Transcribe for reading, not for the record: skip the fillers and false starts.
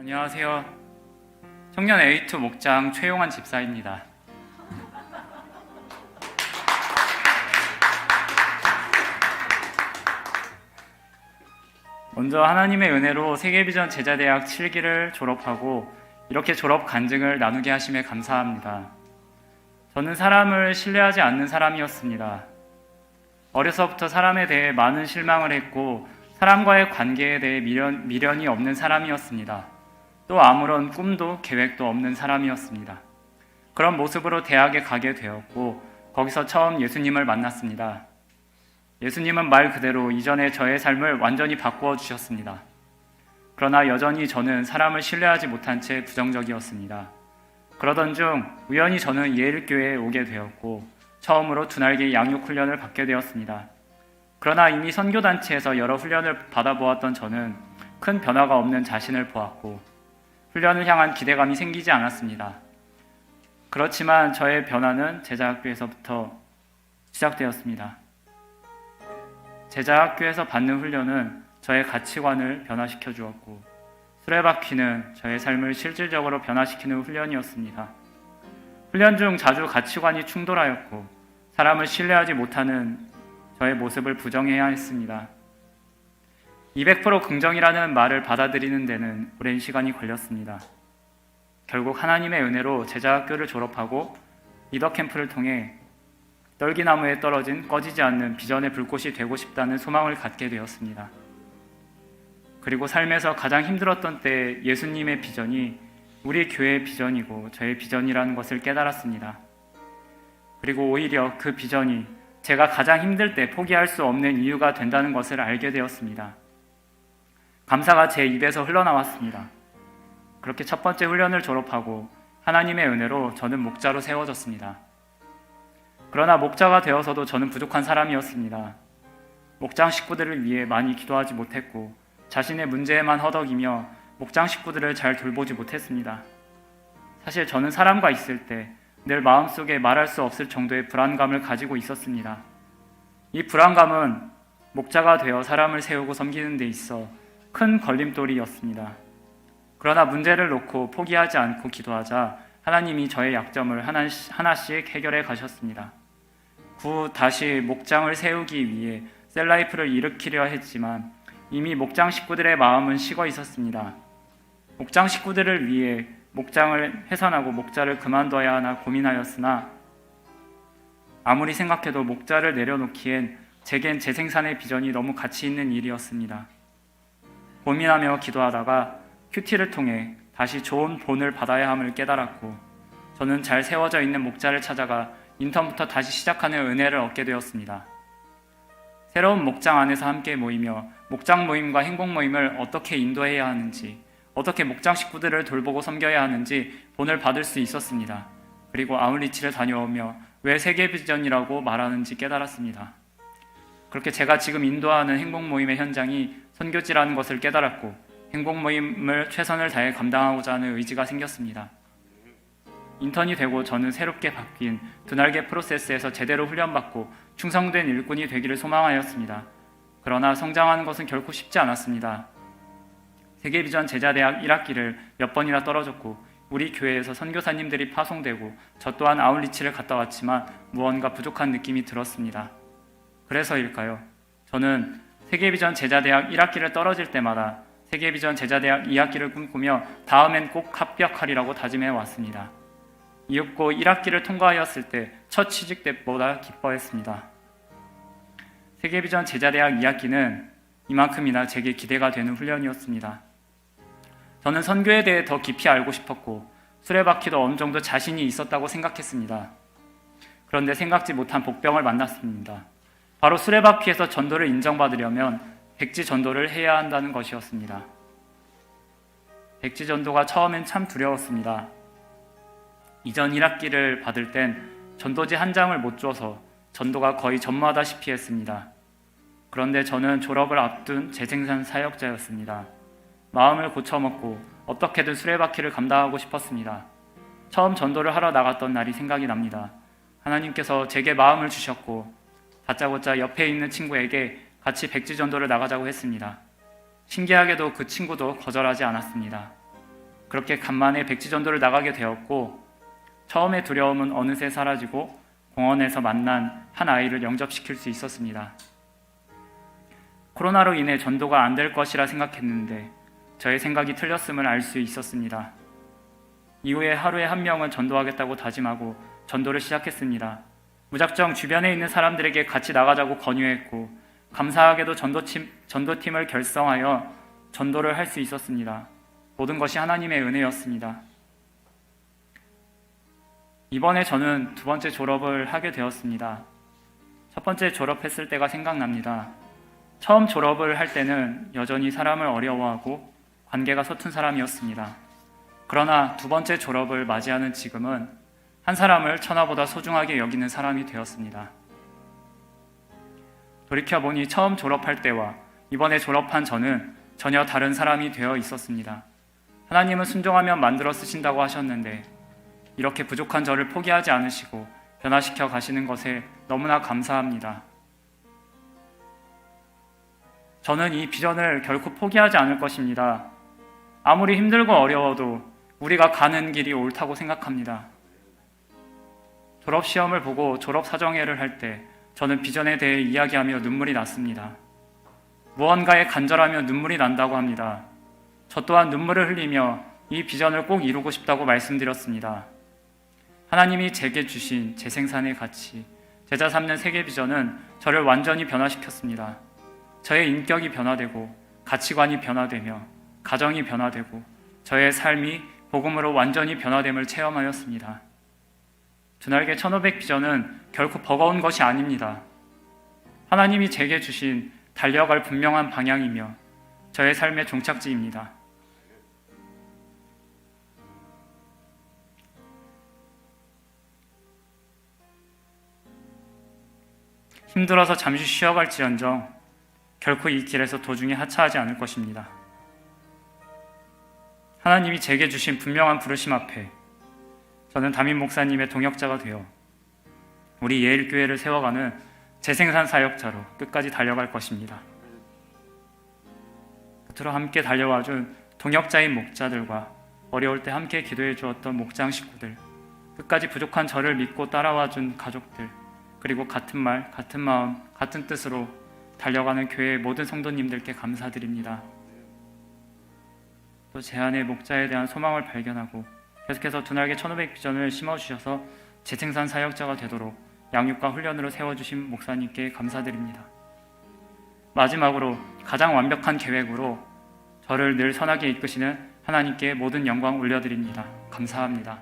안녕하세요. 청년 A2 목장 최용환 집사입니다. 먼저 하나님의 은혜로 세계비전 제자대학 7기를 졸업하고 이렇게 졸업 간증을 나누게 하심에 감사합니다. 저는 사람을 신뢰하지 않는 사람이었습니다. 어려서부터 사람에 대해 많은 실망을 했고 사람과의 관계에 대해 미련이 없는 사람이었습니다. 또 아무런 꿈도 계획도 없는 사람이었습니다. 그런 모습으로 대학에 가게 되었고 거기서 처음 예수님을 만났습니다. 예수님은 말 그대로 이전의 저의 삶을 완전히 바꾸어 주셨습니다. 그러나 여전히 저는 사람을 신뢰하지 못한 채 부정적이었습니다. 그러던 중 우연히 저는 예일교회에 오게 되었고 처음으로 두 날개 양육 훈련을 받게 되었습니다. 그러나 이미 선교단체에서 여러 훈련을 받아보았던 저는 큰 변화가 없는 자신을 보았고 훈련을 향한 기대감이 생기지 않았습니다. 그렇지만 저의 변화는 제자학교에서부터 시작되었습니다. 제자학교에서 받는 훈련은 저의 가치관을 변화시켜 주었고 수레바퀴는 저의 삶을 실질적으로 변화시키는 훈련이었습니다. 훈련 중 자주 가치관이 충돌하였고 사람을 신뢰하지 못하는 저의 모습을 부정해야 했습니다. 200% 긍정이라는 말을 받아들이는 데는 오랜 시간이 걸렸습니다. 결국 하나님의 은혜로 제자학교를 졸업하고 리더 캠프를 통해 떨기나무에 떨어진 꺼지지 않는 비전의 불꽃이 되고 싶다는 소망을 갖게 되었습니다. 그리고 삶에서 가장 힘들었던 때 예수님의 비전이 우리 교회의 비전이고 저의 비전이라는 것을 깨달았습니다. 그리고 오히려 그 비전이 제가 가장 힘들 때 포기할 수 없는 이유가 된다는 것을 알게 되었습니다. 감사가 제 입에서 흘러나왔습니다. 그렇게 첫 번째 훈련을 졸업하고 하나님의 은혜로 저는 목자로 세워졌습니다. 그러나 목자가 되어서도 저는 부족한 사람이었습니다. 목장 식구들을 위해 많이 기도하지 못했고 자신의 문제에만 허덕이며 목장 식구들을 잘 돌보지 못했습니다. 사실 저는 사람과 있을 때 늘 마음속에 말할 수 없을 정도의 불안감을 가지고 있었습니다. 이 불안감은 목자가 되어 사람을 세우고 섬기는 데 있어 큰 걸림돌이었습니다. 그러나 문제를 놓고 포기하지 않고 기도하자 하나님이 저의 약점을 하나씩 해결해 가셨습니다. 다시 목장을 세우기 위해 셀라이프를 일으키려 했지만 이미 목장 식구들의 마음은 식어 있었습니다. 목장 식구들을 위해 목장을 해산하고 목자를 그만둬야 하나 고민하였으나 아무리 생각해도 목자를 내려놓기엔 제겐 재생산의 비전이 너무 가치 있는 일이었습니다. 고민하며 기도하다가 큐티를 통해 다시 좋은 본을 받아야 함을 깨달았고 저는 잘 세워져 있는 목자를 찾아가 인턴부터 다시 시작하는 은혜를 얻게 되었습니다. 새로운 목장 안에서 함께 모이며 목장 모임과 행복 모임을 어떻게 인도해야 하는지 어떻게 목장 식구들을 돌보고 섬겨야 하는지 본을 받을 수 있었습니다. 그리고 아울리치를 다녀오며 왜 세계비전이라고 말하는지 깨달았습니다. 그렇게 제가 지금 인도하는 행복 모임의 현장이 선교지라는 것을 깨달았고 행복 모임을 최선을 다해 감당하고자 하는 의지가 생겼습니다. 인턴이 되고 저는 새롭게 바뀐 두 날개 프로세스에서 제대로 훈련받고 충성된 일꾼이 되기를 소망하였습니다. 그러나 성장하는 것은 결코 쉽지 않았습니다. 세계비전 제자대학 1학기를 몇 번이나 떨어졌고 우리 교회에서 선교사님들이 파송되고 저 또한 아울리치를 갔다 왔지만 무언가 부족한 느낌이 들었습니다. 그래서일까요? 저는 세계비전 제자대학 1학기를 떨어질 때마다 세계비전 제자대학 2학기를 꿈꾸며 다음엔 꼭 합격하리라고 다짐해 왔습니다. 이윽고 1학기를 통과하였을 때 첫 취직 때보다 기뻐했습니다. 세계비전 제자대학 2학기는 이만큼이나 제게 기대가 되는 훈련이었습니다. 저는 선교에 대해 더 깊이 알고 싶었고 수레바퀴도 어느 정도 자신이 있었다고 생각했습니다. 그런데 생각지 못한 복병을 만났습니다. 바로 수레바퀴에서 전도를 인정받으려면 백지 전도를 해야 한다는 것이었습니다. 백지 전도가 처음엔 참 두려웠습니다. 이전 1학기를 받을 땐 전도지 한 장을 못 줘서 전도가 거의 전무하다시피 했습니다. 그런데 저는 졸업을 앞둔 재생산 사역자였습니다. 마음을 고쳐먹고 어떻게든 수레바퀴를 감당하고 싶었습니다. 처음 전도를 하러 나갔던 날이 생각이 납니다. 하나님께서 제게 마음을 주셨고 다짜고짜 옆에 있는 친구에게 같이 백지 전도를 나가자고 했습니다. 신기하게도 그 친구도 거절하지 않았습니다. 그렇게 간만에 백지전도를 나가게 되었고, 처음의 두려움은 어느새 사라지고 공원에서 만난 한 아이를 영접시킬 수 있었습니다. 코로나로 인해 전도가 안 될 것이라 생각했는데 저의 생각이 틀렸음을 알 수 있었습니다. 이후에 하루에 한 명은 전도하겠다고 다짐하고 전도를 시작했습니다. 무작정 주변에 있는 사람들에게 같이 나가자고 권유했고, 감사하게도 전도팀을 결성하여 전도를 할 수 있었습니다. 모든 것이 하나님의 은혜였습니다. 이번에 저는 두 번째 졸업을 하게 되었습니다. 첫 번째 졸업했을 때가 생각납니다. 처음 졸업을 할 때는 여전히 사람을 어려워하고 관계가 서툰 사람이었습니다. 그러나 두 번째 졸업을 맞이하는 지금은 한 사람을 천하보다 소중하게 여기는 사람이 되었습니다. 돌이켜보니 처음 졸업할 때와 이번에 졸업한 저는 전혀 다른 사람이 되어 있었습니다. 하나님은 순종하면 만들어 쓰신다고 하셨는데 이렇게 부족한 저를 포기하지 않으시고 변화시켜 가시는 것에 너무나 감사합니다. 저는 이 비전을 결코 포기하지 않을 것입니다. 아무리 힘들고 어려워도 우리가 가는 길이 옳다고 생각합니다. 졸업시험을 보고 졸업사정회를 할 때 저는 비전에 대해 이야기하며 눈물이 났습니다. 무언가에 간절하며 눈물이 난다고 합니다. 저 또한 눈물을 흘리며 이 비전을 꼭 이루고 싶다고 말씀드렸습니다. 하나님이 제게 주신 재생산의 가치, 제자 삼는 세계 비전은 저를 완전히 변화시켰습니다. 저의 인격이 변화되고 가치관이 변화되며 가정이 변화되고 저의 삶이 복음으로 완전히 변화됨을 체험하였습니다. 두날개 1500 비전은 결코 버거운 것이 아닙니다. 하나님이 제게 주신 달려갈 분명한 방향이며 저의 삶의 종착지입니다. 힘들어서 잠시 쉬어갈지언정 결코 이 길에서 도중에 하차하지 않을 것입니다. 하나님이 제게 주신 분명한 부르심 앞에 저는 담임 목사님의 동역자가 되어 우리 예일교회를 세워가는 재생산 사역자로 끝까지 달려갈 것입니다. 끝으로 함께 달려와준 동역자인 목자들과 어려울 때 함께 기도해 주었던 목장 식구들, 끝까지 부족한 저를 믿고 따라와준 가족들, 그리고 같은 말, 같은 마음, 같은 뜻으로 달려가는 교회의 모든 성도님들께 감사드립니다. 또 제 안에 목자에 대한 소망을 발견하고 계속해서 두날개 1500 비전을 심어주셔서 재생산 사역자가 되도록 양육과 훈련으로 세워주신 목사님께 감사드립니다. 마지막으로 가장 완벽한 계획으로 저를 늘 선하게 이끄시는 하나님께 모든 영광 올려드립니다. 감사합니다.